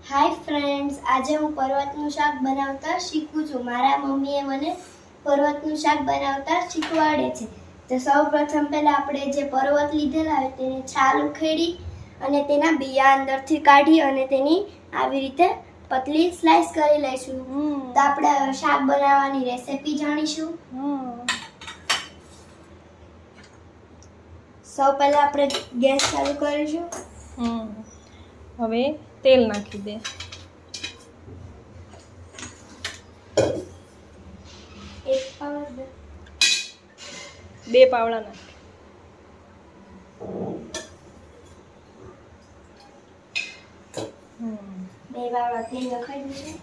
Hi friends, આજે હું પર્વતનું શાક બનાવતા શીખું છું. મારા મમ્મીએ મને પર્વતનું શાક બનાવતા શીખવાડે છે. તો સૌપ્રથમ પહેલાં આપણે જે પર્વત લીધેલા હોય તેને છાલ ઉખેડી અને તેના બિયા અંદરથી કાઢી અને તેની આવી રીતે પતલી સ્લાઇસ કરી લઈશું. તો આપણે શાક બનાવવાની રેસિપી જાણીશું. સૌ પહેલાં આપણે ગેસ ચાલુ કરીશું. હવે તેલ નાખી દે. એક પાવડા, 2 પાવડા નાખ. બે પાવડા તેલ નખાઈ દઈશું.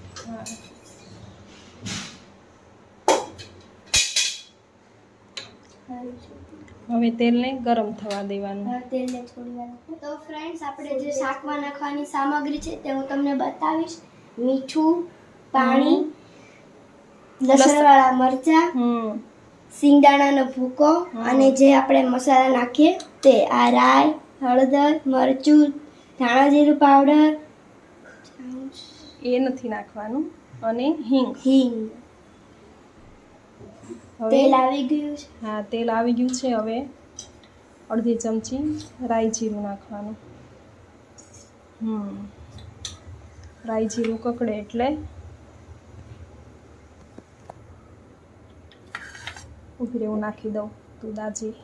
હવે તેલને ગરમ થવા દેવાનું. તેલને થોડી વાર. તો ફ્રેન્ડ્સ, આપણે જે શાકમાં નાખવાની સામગ્રી છે તે હું તમને બતાવીશ. મીઠું, પાણી, લસણવાળા મરચાં, સિંગદાણાનો ભૂકો અને જે આપણે મસાલા નાખીએ તે આ રાઈ, હળદર, મરચું, ધાણા જીરું પાવડર એ નથી નાખવાનું અને હિંગ. તેલ આવી ગયું છે. હા, તેલ આવી ગયું છે. હવે અડધી ચમચી રાઈ જીરું નાખવાનું. રાઈ જીરું કકડે એટલે ઉભી એવું નાખી દઉં તું દાજી.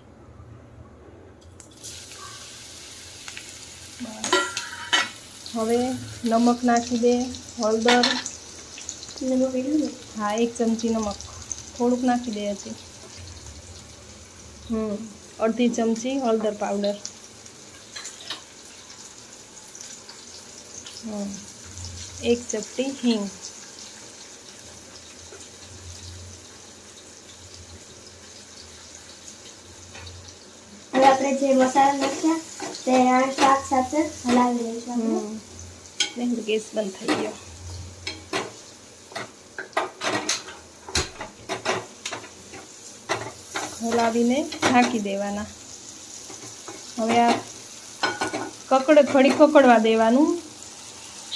બસ. હવે નમક નાખી દે, હળદર. હા, 1 ચમચી નમક, થોડુંક નાખી દે હજી. અડધી ચમચી હળદર પાવડર. 1 ચપટી હિંગ. હવે આપણે જે મસાલા નાખ્યા તે આ શાક સાથે હલાવી લઈશું. ગેસ બંધ થઈ ગયો. હલાવીને ઢાંકી દેવાના. હવે આ ઘડી કકડવા દેવાનું.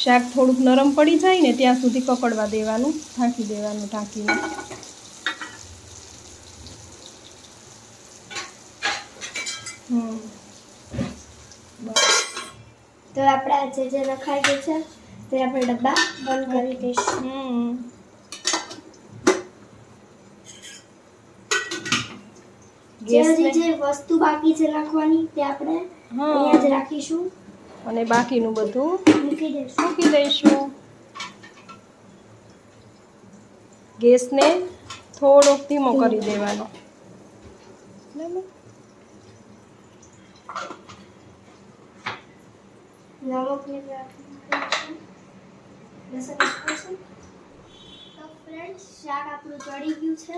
શાક થોડુંક નરમ પડી જાય ને ત્યાં સુધી કકડવા દેવાનું, ઢાંકી દેવાનું ઢાંકીને. તો આપણે જે રખાઈ ગયું છે તે આપણે ડબ્બા બંધ કરી દઈશું. જે વસ્તુ બાકી છે નાખવાની તે આપણે અહીંયા જ રાખીશું અને બાકીનું બધું મૂકી દઈશું. ગેસને થોડોક ધીમો કરી દેવાનો. તો ફ્રેન્ડ્સ, શાક આપણું ચડી ગયું છે.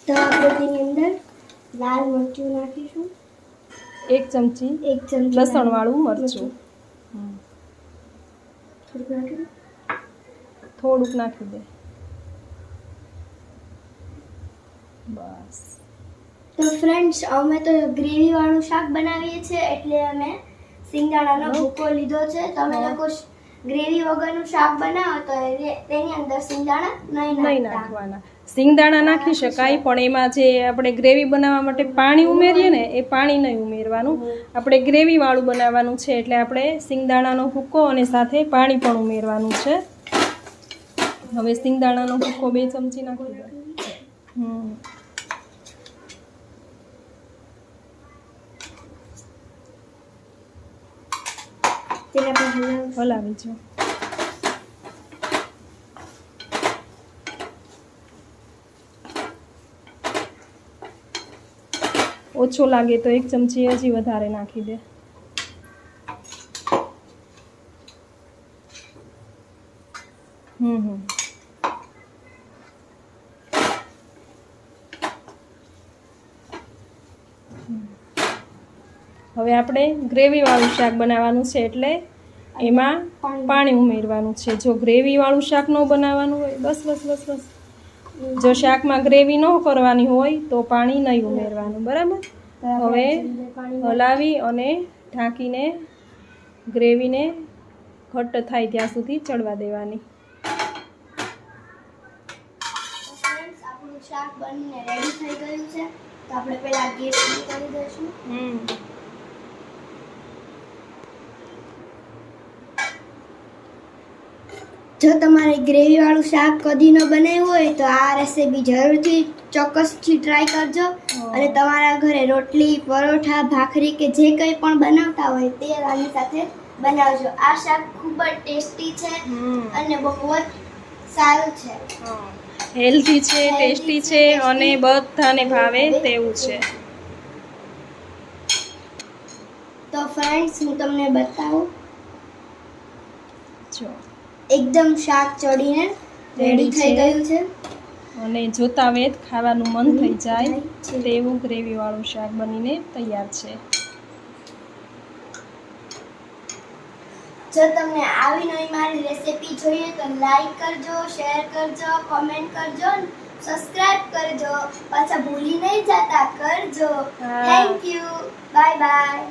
તો આપણે તેની અંદર લાલ મરચું નાખીશું. 1 ચમચી લસણવાળું મરચું. થોડુંક નાખી દે. બસ. તો ફ્રેન્ડ્સ, અમે તો ગ્રેવીવાળું શાક બનાવીએ છીએ એટલે અમે સિંગદાણાનો ભૂકો લીધો છે. તમે લોકો ગ્રેવી વગરનું શાક બનાવો તો તેની અંદર સિંગદાણા નહીં નાખવાના. સિંગદાણા નાખી શકાય, પણ એમાં જે આપણે ગ્રેવી બનાવવા માટે પાણી ઉમેરીએ ને એ પાણી નહીં ઉમેરવાનું. આપણે ગ્રેવીવાળું બનાવવાનું છે એટલે આપણે સિંગદાણાનો ભૂકો અને સાથે પાણી પણ ઉમેરવાનું છે. હવે સિંગદાણાનો ભૂકો 2 ચમચી નાખી દો. હલાવી જો. ઓછો લાગે તો 1 ચમચી હજી વધારે નાખી દે. હવે આપણે ગ્રેવીવાળું શાક બનાવવાનું છે એટલે એમાં પાણી ઉમેરવાનું છે. જો ગ્રેવીવાળું શાક ન બનાવવાનું હોય, બસ. જો શાકમાં ગ્રેવી ન કરવાની હોય તો પાણી નહીં ઉમેરવાનું, બરાબર. હવે હલાવી અને ઢાંકીને ગ્રેવીને ઘટ્ટ થાય ત્યાં સુધી ચડવા દેવાની. ફ્રેન્ડ્સ આપણું શાક બનીને રેડી થઈ ગયું છે. તો આપણે પહેલા ગેસ બંધ કરી દઈશું. જો તમારે ગ્રેવી વાળું શાક કદી ન બનાવ્યું હોય તો આ રેસીપી જરૂરથી ચોક્કસથી ટ્રાય કરજો. અને તમારા ઘરે રોટલી, પરોઠા, ભાખરી કે જે કંઈ પણ બનાવતા હોય તે આની સાથે બનાવજો. આ શાક ખૂબ જ ટેસ્ટી છે અને બહુ જ સારું છે. હેલ્ધી છે, ટેસ્ટી છે અને બધાને ભાવે તેવું છે. તો ફ્રેન્ડ્સ હું તમને બતાવું. જો એકદમ શાક ચડીને રેડી થઈ ગયું છે અને જોતા વેત ખાવાનું મન થઈ જાય તેવું ગ્રેવી વાળું શાક બનીને તૈયાર છે. જો તમને આવી નવી મારી રેસીપી જોઈએ તો લાઈક કરજો, શેર કરજો, કોમેન્ટ કરજો, સબસ્ક્રાઇબ કરજો. પાછા ભૂલી નહીં જતા કરજો. Thank you. Bye bye.